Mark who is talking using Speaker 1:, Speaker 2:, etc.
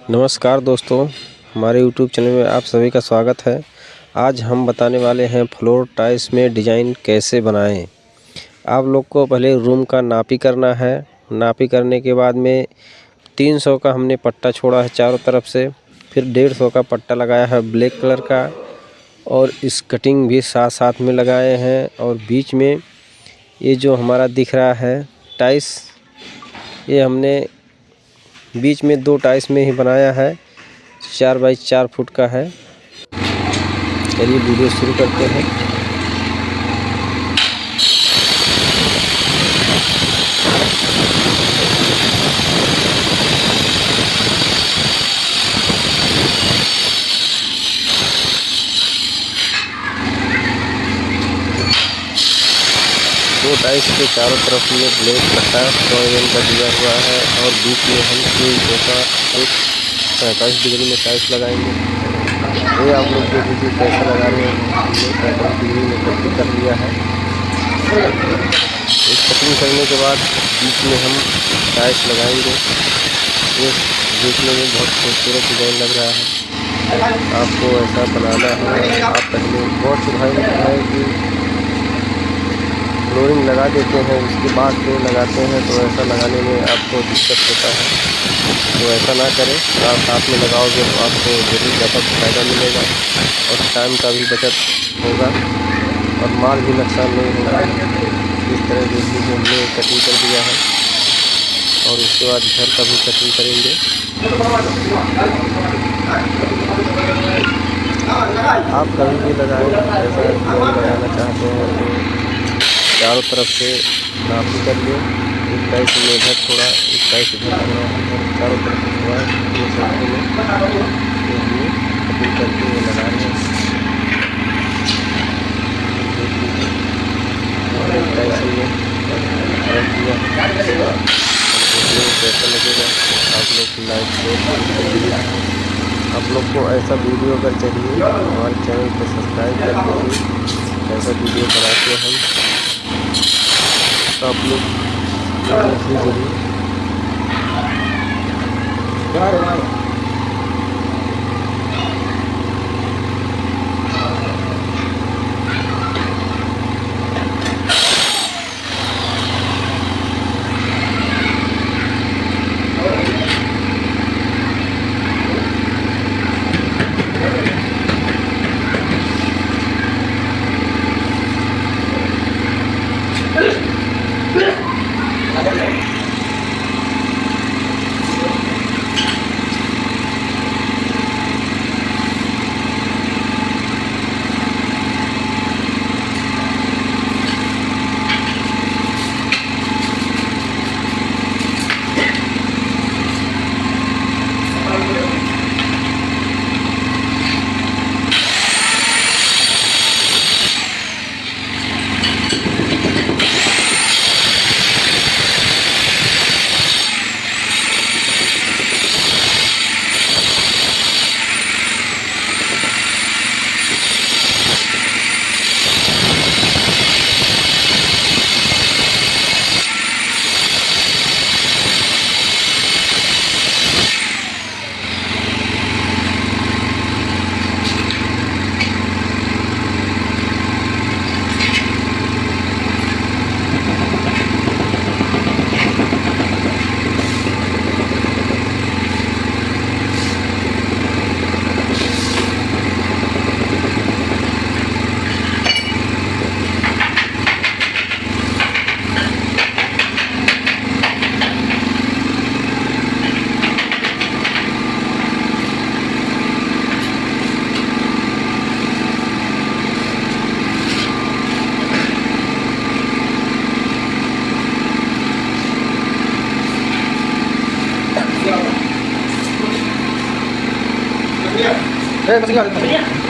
Speaker 1: नमस्कार दोस्तों, हमारे YouTube चैनल में आप सभी का स्वागत है। आज हम बताने वाले हैं फ्लोर टाइल्स में डिज़ाइन कैसे बनाएं। आप लोग को पहले रूम का नापी करना है। नापी करने के बाद में 300 का हमने पट्टा छोड़ा है चारों तरफ से, फिर 150 का पट्टा लगाया है ब्लैक कलर का, और इस कटिंग भी साथ साथ में लगाए हैं। और बीच में ये जो हमारा दिख रहा है टाइल्स, ये हमने बीच में 2 टाइल्स में ही बनाया है। 4 बाई 4 फुट का है। चलिए वीडियो शुरू करते हैं। दो टाइल्स के चारों तरफ में ब्लैक पट्टा 100 mm का दिया हुआ है, और बीच में हम 300 का एक 45 डिग्री में टाइल्स लगाएंगे। ये आप लोग देख लीजिए कैसे लगा रहे हैं। हमने 45 डिग्री में कटिंग कर लिया है। इस कटिंग करने के बाद बीच में हम टाइल्स लगाएंगे। ये देखने में बहुत खूबसूरत डिज़ाइन लग रहा है। आपको ऐसा बनाना है। आप पहले बहुत से भाई है कि फ्लोरिंग लगा देते हैं, उसके बाद फिर लगाते हैं, तो ऐसा लगाने में आपको दिक्कत होता है। तो ऐसा ना करें, आप साथ में लगाओगे तो आपको ज़रूर ज़्यादा फ़ायदा मिलेगा और टाइम का भी बचत होगा और माल भी नुकसान नहीं होगा। इस तरह देखिए कि हमने कटिंग कर दिया है, और उसके बाद घर का भी कटिंग करेंगे। आप कभी भी लगाएं, ऐसा डिज़ाइन लगाना चाहते हैं तो चारों तरफ से नापी कर लिए। एक टाइल्स में इधर थोड़ा, एक टाइल्स इधर थोड़ा, और चारों तरफ से थोड़ा ये सर्कल में ये हमने कटिंग करके ये लगा रहे हैं। देख लीजिए, और एक टाइल्स में रख दिया। अब देखने में कैसा लगेगा, आप लोग की लाइक शेयर। आप लोग को ऐसा वीडियो अगर चाहिए तो हमारे चैनल को सब्सक्राइब कर दीजिए। ऐसा वीडियो बनाते हैं हम, तो आप लोग देखिए ज़रूर।
Speaker 2: Eh, masih nggak?